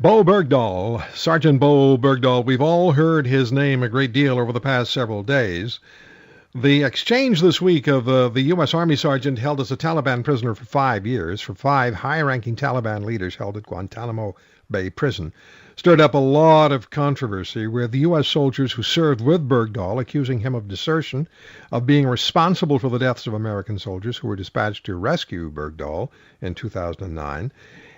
Bowe Bergdahl, Sergeant Bowe Bergdahl, we've all heard his name a great deal over the past several days. The exchange this week of the U.S. Army sergeant held as a Taliban prisoner for 5 years, for five high-ranking Taliban leaders held at Guantanamo Bay Prison, stirred up a lot of controversy, with the U.S. soldiers who served with Bergdahl accusing him of desertion, of being responsible for the deaths of American soldiers who were dispatched to rescue Bergdahl in 2009,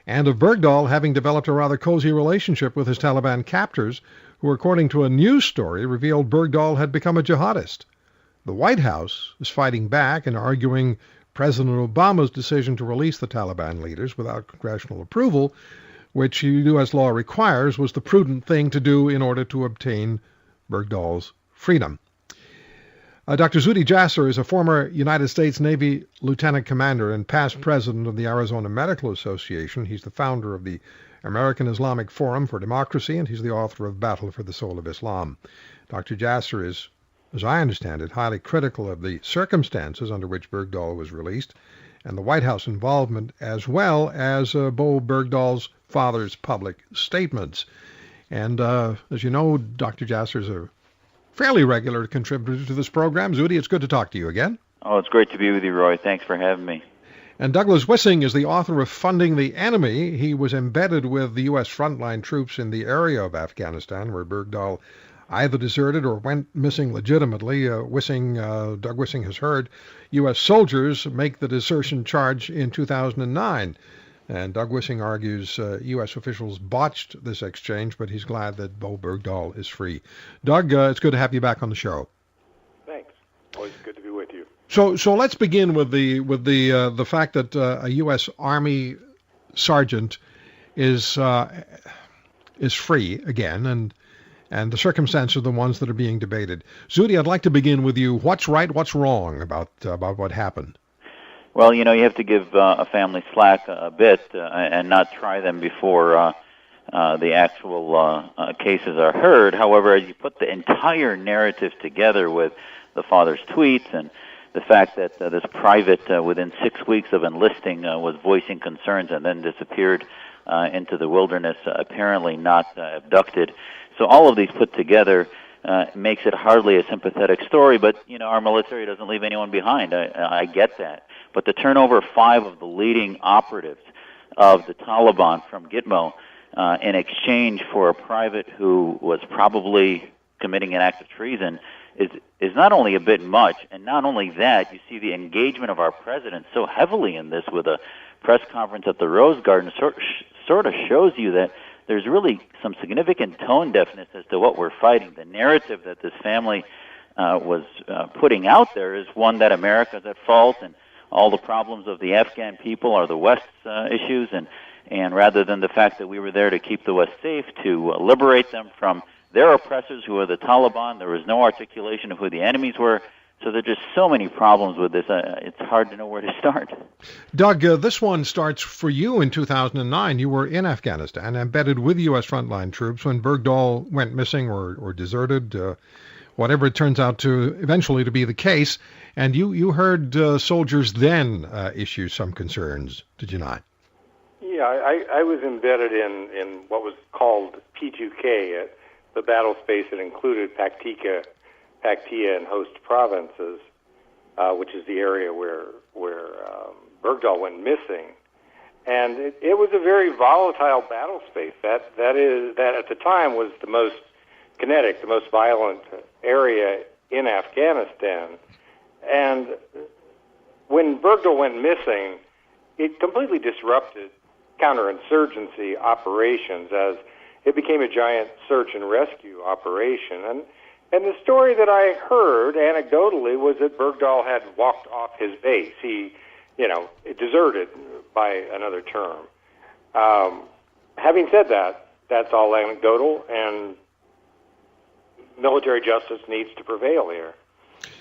and of Bergdahl having developed a rather cozy relationship with his Taliban captors, who, according to a news story, revealed Bergdahl had become a jihadist. The White House is fighting back and arguing President Obama's decision to release the Taliban leaders without congressional approval, which U.S. law requires, was the prudent thing to do in order to obtain Bergdahl's freedom. Dr. Zuhdi Jasser is a former United States Navy lieutenant commander and past president of the Arizona Medical Association. He's the founder of the American Islamic Forum for Democracy, and he's the author of Battle for the Soul of Islam. Dr. Jasser is, as I understand it, highly critical of the circumstances under which Bergdahl was released and the White House involvement, as well as Bowe Bergdahl's father's public statements. And as you know, Dr. Jasser is a fairly regular contributor to this program. Zuhdi, it's good to talk to you again. Oh, it's great to be with you, Roy. Thanks for having me. And Douglas Wissing is the author of Funding the Enemy. He was embedded with the U.S. frontline troops in the area of Afghanistan where Bergdahl either deserted or went missing legitimately. Doug Wissing has heard U.S. soldiers make the desertion charge in 2009. And Doug Wissing argues U.S. officials botched this exchange, but he's glad that Bowe Bergdahl is free. Doug, it's good to have you back on the show. Thanks. Always good to be with you. So let's begin with the fact that a U.S. Army sergeant is free again, and the circumstances are the ones that are being debated. Zuhdi, I'd like to begin with you. What's right? What's wrong about what happened? Well, you have to give a family slack a bit and not try them before the actual cases are heard. However, as you put the entire narrative together with the father's tweets and the fact that this private, within 6 weeks of enlisting, was voicing concerns and then disappeared into the wilderness, apparently not abducted. So all of these put together makes it hardly a sympathetic story, but, our military doesn't leave anyone behind. I get that. But to turn over 5 of the leading operatives of the Taliban from Gitmo in exchange for a private who was probably committing an act of treason is not only a bit much, and not only that, you see the engagement of our president so heavily in this with a press conference at the Rose Garden sort of shows you that there's really some significant tone deafness as to what we're fighting. The narrative that this family was putting out there is one that America's at fault and all the problems of the Afghan people are the West's issues, and rather than the fact that we were there to keep the West safe, to liberate them from their oppressors, who are the Taliban, there was no articulation of who the enemies were. So there are just so many problems with this, it's hard to know where to start. Doug, this one starts for you in 2009. You were in Afghanistan, embedded with U.S. frontline troops when Bergdahl went missing or deserted, whatever it turns out to eventually to be the case. And you heard soldiers then issue some concerns, did you not? Yeah, I was embedded in what was called P2K, the battle space that included Paktia and host provinces, which is the area where Bergdahl went missing. And it was a very volatile battle space. That at the time was the most kinetic, the most violent area in Afghanistan. And when Bergdahl went missing, it completely disrupted counterinsurgency operations as it became a giant search and rescue operation. And the story that I heard anecdotally was that Bergdahl had walked off his base. He, deserted by another term. Having said that, that's all anecdotal, and military justice needs to prevail here.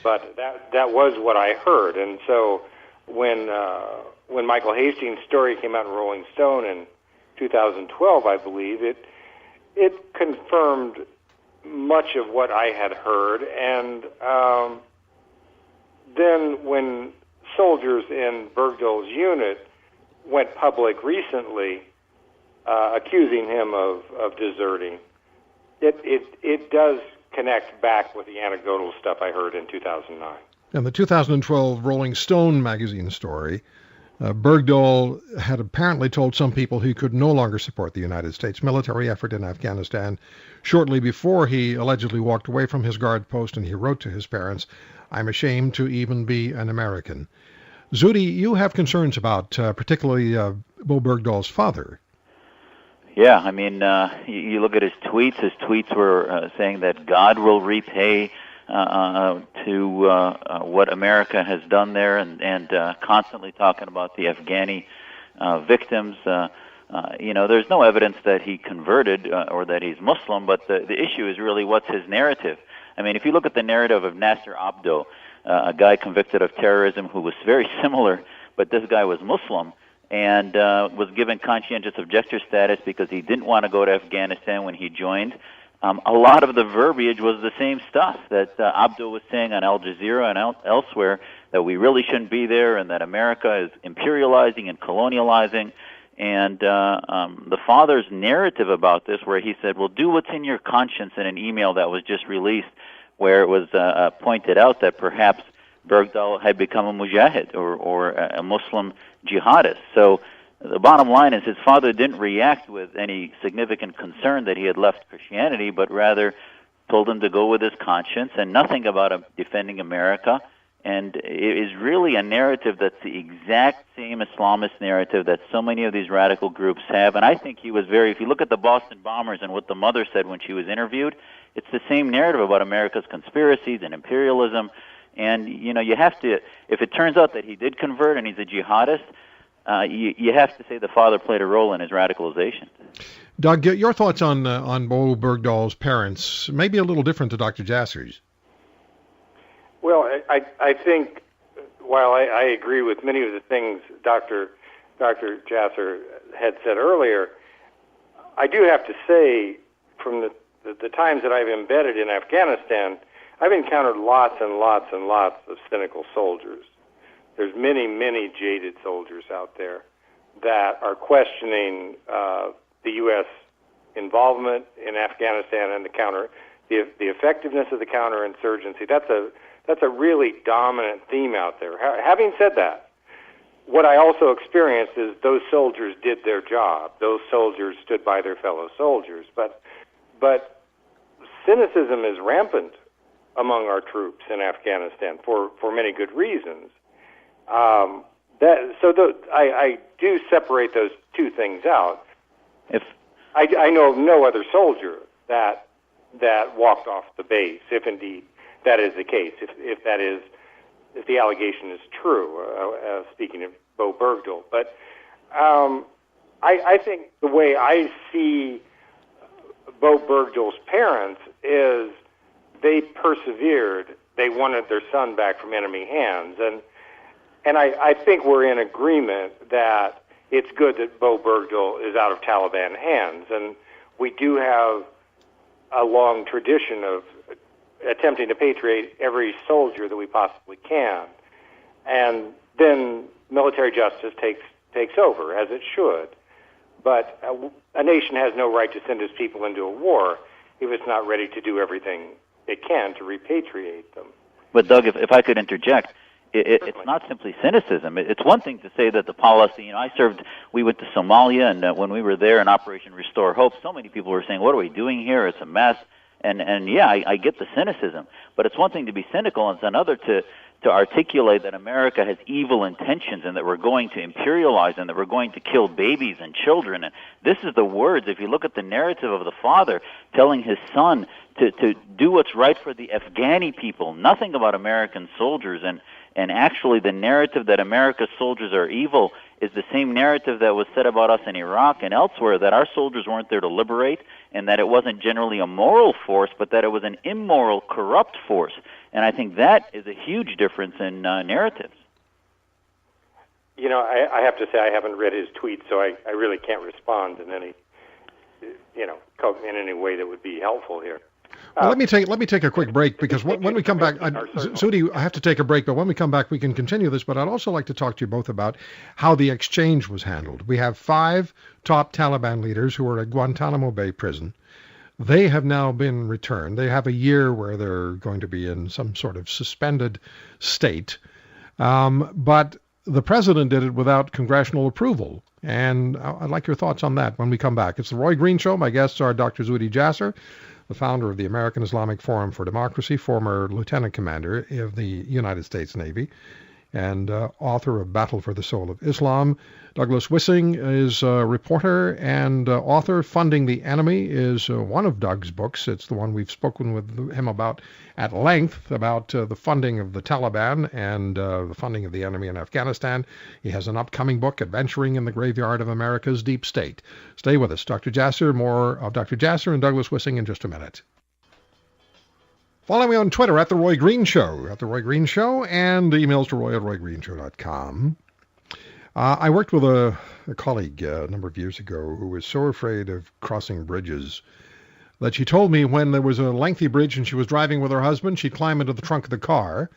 But that was what I heard, and so when Michael Hastings' story came out in Rolling Stone in 2012, I believe it confirmed much of what I had heard, and then when soldiers in Bergdahl's unit went public recently, accusing him of deserting. It does connect back with the anecdotal stuff I heard in 2009. In the 2012 Rolling Stone magazine story, Bergdahl had apparently told some people he could no longer support the United States military effort in Afghanistan shortly before he allegedly walked away from his guard post, and he wrote to his parents, "I'm ashamed to even be an American." Zuhdi, you have concerns about particularly Bowe Bergdahl's father. Yeah, I mean, you look at his tweets. His tweets were saying that God will repay to what America has done there, and constantly talking about the Afghani victims. There's no evidence that he converted or that he's Muslim, but the issue is really what's his narrative. I mean, if you look at the narrative of Nasser Abdo, a guy convicted of terrorism who was very similar, but this guy was Muslim, and was given conscientious objector status because he didn't want to go to Afghanistan when he joined. A lot of the verbiage was the same stuff that Abdo was saying on Al Jazeera and elsewhere, that we really shouldn't be there and that America is imperializing and colonializing. And the father's narrative about this, where he said, well, do what's in your conscience, in an email that was just released, where it was pointed out that perhaps Bergdahl had become a mujahid or a Muslim jihadist. So the bottom line is his father didn't react with any significant concern that he had left Christianity, but rather told him to go with his conscience and nothing about defending America. And it is really a narrative that's the exact same Islamist narrative that so many of these radical groups have. And I think he was if you look at the Boston bombers and what the mother said when she was interviewed, it's the same narrative about America's conspiracies and imperialism. And, you have to, if it turns out that he did convert and he's a jihadist, you have to say the father played a role in his radicalization. Doug, your thoughts on Bowe Bergdahl's parents may be a little different to Dr. Jasser's. Well, I think, while I agree with many of the things Dr. Jasser had said earlier, I do have to say, from the times that I've embedded in Afghanistan, I've encountered lots and lots and lots of cynical soldiers. There's many, many jaded soldiers out there that are questioning the U.S. involvement in Afghanistan and the effectiveness of the counterinsurgency. That's a really dominant theme out there. Having said that, what I also experienced is those soldiers did their job. Those soldiers stood by their fellow soldiers. But cynicism is rampant among our troops in Afghanistan for many good reasons. I do separate those two things out. I know of no other soldier that walked off the base, if indeed that is the case, if the allegation is true, speaking of Bowe Bergdahl. But I think the way I see Bowe Bergdahl's parents is they persevered. They wanted their son back from enemy hands. And I think we're in agreement that it's good that Bowe Bergdahl is out of Taliban hands. And we do have a long tradition of attempting to patriate every soldier that we possibly can. And then military justice takes over, as it should. But a nation has no right to send its people into a war if it's not ready to do everything it can to repatriate them. But Doug, if I could interject, it's not simply cynicism. It's one thing to say that the policy, we went to Somalia, and when we were there in Operation Restore Hope, so many people were saying, what are we doing here? It's a mess. And yeah, I get the cynicism, but it's one thing to be cynical, and it's another to articulate that America has evil intentions and that we're going to imperialize and that we're going to kill babies and children. And this is the words, if you look at the narrative of the father telling his son to do what's right for the Afghani people, nothing about American soldiers. And actually the narrative that America's soldiers are evil is the same narrative that was said about us in Iraq and elsewhere, that our soldiers weren't there to liberate and that it wasn't generally a moral force, but that it was an immoral, corrupt force. And I think that is a huge difference in narratives. I have to say I haven't read his tweets, so I really can't respond in any way that would be helpful here. Let me take a quick break, because when we come back, Zuhdi, I have to take a break, but when we come back, we can continue this. But I'd also like to talk to you both about how the exchange was handled. We have 5 top Taliban leaders who are at Guantanamo Bay prison. They have now been returned. They have a year where they're going to be in some sort of suspended state. But the president did it without congressional approval. And I'd like your thoughts on that when we come back. It's the Roy Green Show. My guests are Dr. Zuhdi Jasser, the founder of the American Islamic Forum for Democracy, former lieutenant commander of the United States Navy, and author of Battle for the Soul of Islam. Douglas Wissing is a reporter and author. Funding the Enemy is one of Doug's books. It's the one we've spoken with him about at length, about the funding of the Taliban and the funding of the enemy in Afghanistan. He has an upcoming book, Adventuring in the Graveyard of America's Deep State. Stay with us. Dr. Jasser, more of Dr. Jasser and Douglas Wissing in just a minute. Follow me on Twitter at The Roy Green Show, and emails to roy@roygreenshow.com. I worked with a colleague a number of years ago who was so afraid of crossing bridges that she told me when there was a lengthy bridge and she was driving with her husband, she'd climb into the trunk of the car,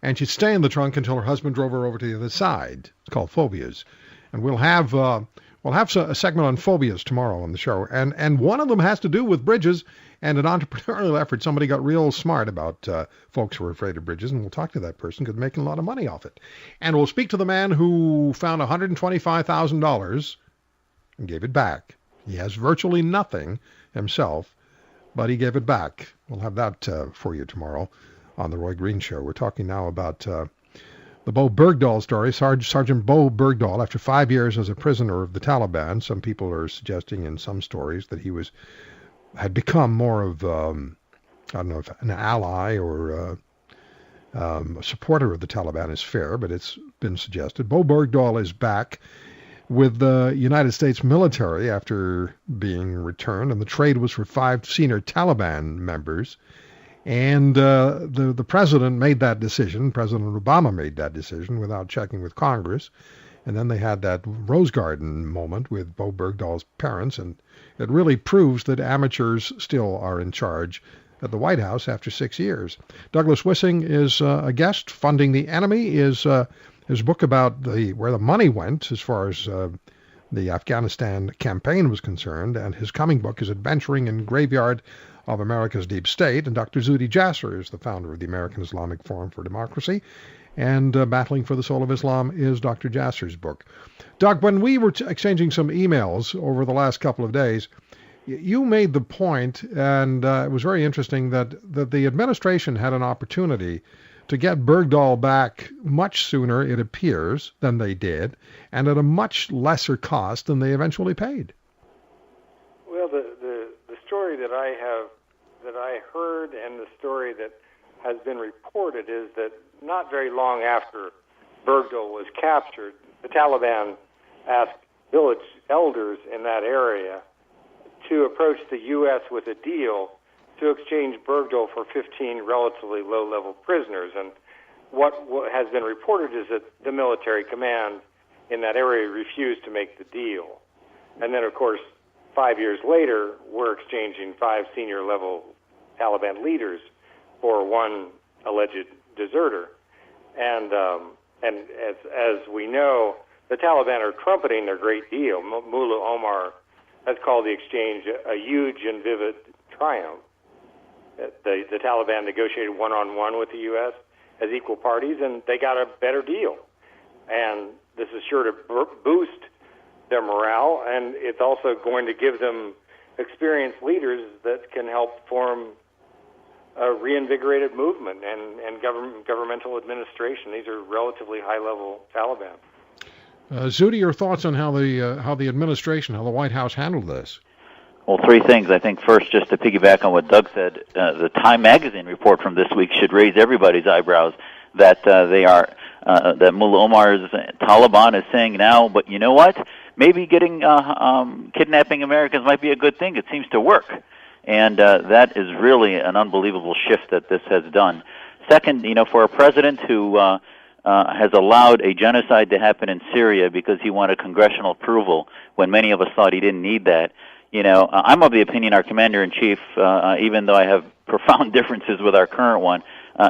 and she'd stay in the trunk until her husband drove her over to the other side. It's called phobias. And we'll have a segment on phobias tomorrow on the show. And one of them has to do with bridges and an entrepreneurial effort. Somebody got real smart about folks who are afraid of bridges, and we'll talk to that person because they're making a lot of money off it. And we'll speak to the man who found $125,000 and gave it back. He has virtually nothing himself, but he gave it back. We'll have that for you tomorrow on The Roy Green Show. We're talking now about the Bowe Bergdahl story. Sergeant Bowe Bergdahl, after 5 years as a prisoner of the Taliban, some people are suggesting in some stories that he had become more of, I don't know if an ally or a supporter of the Taliban is fair, but it's been suggested. Bowe Bergdahl is back with the United States military after being returned, and the trade was for 5 senior Taliban members. And the president made that decision. President Obama made that decision without checking with Congress. And then they had that Rose Garden moment with Bowe Bergdahl's parents, and it really proves that amateurs still are in charge at the White House after 6 years. Douglas Wissing is a guest. Funding the Enemy is his book about where the money went as far as the Afghanistan campaign was concerned, and his coming book is Adventuring in Graveyard of America's Deep State. And Dr. Zuhdi Jasser is the founder of the American Islamic Forum for Democracy, and Battling for the Soul of Islam is Dr. Jasser's book. Doug, when we were exchanging some emails over the last couple of days, you made the point, and it was very interesting, that the administration had an opportunity to get Bergdahl back much sooner, it appears, than they did, and at a much lesser cost than they eventually paid. Well, the story that I heard, and the story that has been reported, is that not very long after Bergdahl was captured, the Taliban asked village elders in that area to approach the U.S. with a deal to exchange Bergdahl for 15 relatively low-level prisoners. And what has been reported is that the military command in that area refused to make the deal. And then, of course, 5 years later, we're exchanging 5 senior-level Taliban leaders for one alleged deserter. And as we know, the Taliban are trumpeting their great deal. Mullah Omar has called the exchange a huge and vivid triumph. The Taliban negotiated one-on-one with the U.S. as equal parties, and they got a better deal. And this is sure to boost their morale, and it's also going to give them experienced leaders that can help form a reinvigorated movement and governmental administration. These are relatively high-level Taliban. Zuhdi, your thoughts on how the administration, how the White House handled this? Well, 3 things. I think first, just to piggyback on what Doug said, the Time Magazine report from this week should raise everybody's eyebrows that that Mullah Omar's Taliban is saying now, but you know what? Maybe kidnapping Americans might be a good thing. It seems to work. And that is really an unbelievable shift that this has done. Second, for a president who has allowed a genocide to happen in Syria because he wanted congressional approval when many of us thought he didn't need that, I'm of the opinion our commander-in-chief, even though I have profound differences with our current one,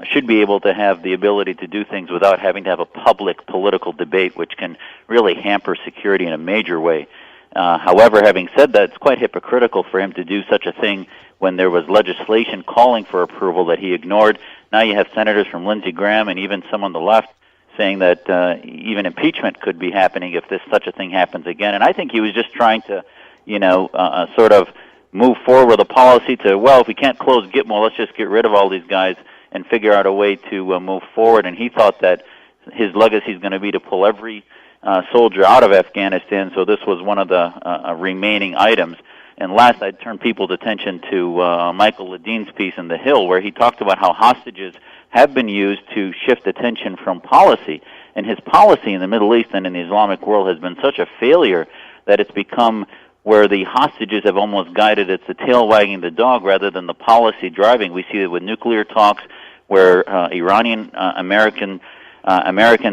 should be able to have the ability to do things without having to have a public political debate, which can really hamper security in a major way. However, having said that, it's quite hypocritical for him to do such a thing when there was legislation calling for approval that he ignored. Now you have senators from Lindsey Graham and even some on the left saying that even impeachment could be happening if such a thing happens again. And I think he was just trying to, sort of move forward with a policy to, well, if we can't close Gitmo, let's just get rid of all these guys and figure out a way to move forward. And he thought that his legacy is going to be to pull every soldier out of Afghanistan, so this was one of the remaining items. And last, I'd turn people's attention to Michael Ledine's piece in The Hill, where he talked about how hostages have been used to shift attention from policy. And his policy in the Middle East and in the Islamic world has been such a failure that it's become where the hostages have almost guided it's the tail wagging the dog rather than the policy driving. We see it with nuclear talks where Americans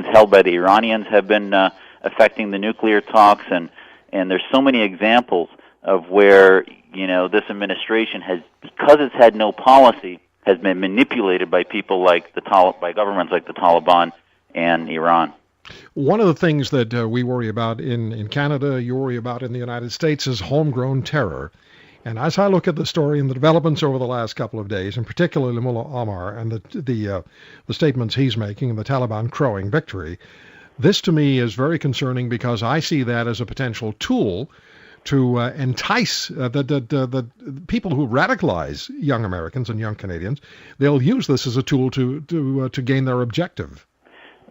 held by the Iranians have been affecting the nuclear talks, and there's so many examples of where this administration has, because it's had no policy, has been manipulated by people like by governments like the Taliban and Iran. One of the things that we worry about in Canada, you worry about in the United States, is homegrown terror. And as I look at the story and the developments over the last couple of days, and particularly Mullah Omar and the statements he's making and the Taliban crowing victory, this to me is very concerning because I see that as a potential tool to entice the people who radicalize young Americans and young Canadians. They'll use this as a tool to gain their objective.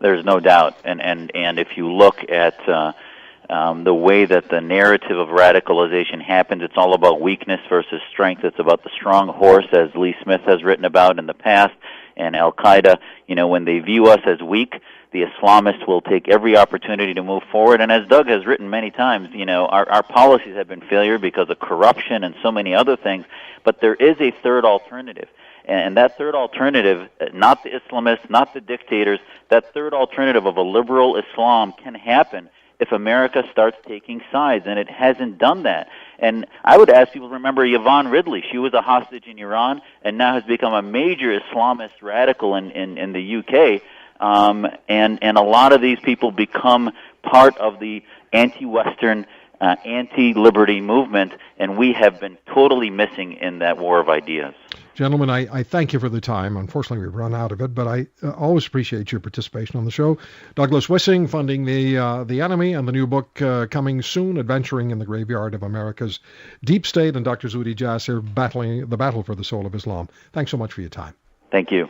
There's no doubt, and if you look at the way that the narrative of radicalization happens, it's all about weakness versus strength. It's about the strong horse, as Lee Smith has written about in the past, and Al-Qaeda. When they view us as weak, the Islamists will take every opportunity to move forward. And as Doug has written many times, our policies have been failure because of corruption and so many other things. But there is a third alternative. And that third alternative, not the Islamists, not the dictators, that third alternative of a liberal Islam can happen if America starts taking sides, and it hasn't done that. And I would ask people to remember Yvonne Ridley. She was a hostage in Iran and now has become a major Islamist radical in the UK. And a lot of these people become part of the anti-Western, anti-liberty movement, and we have been totally missing in that war of ideas. Gentlemen, I thank you for the time. Unfortunately, we've run out of it, but I always appreciate your participation on the show. Douglas Wissing, Funding the Enemy, and the new book coming soon, Adventuring in the Graveyard of America's Deep State, and Dr. Zuhdi Jasser, The Battle for the Soul of Islam. Thanks so much for your time. Thank you.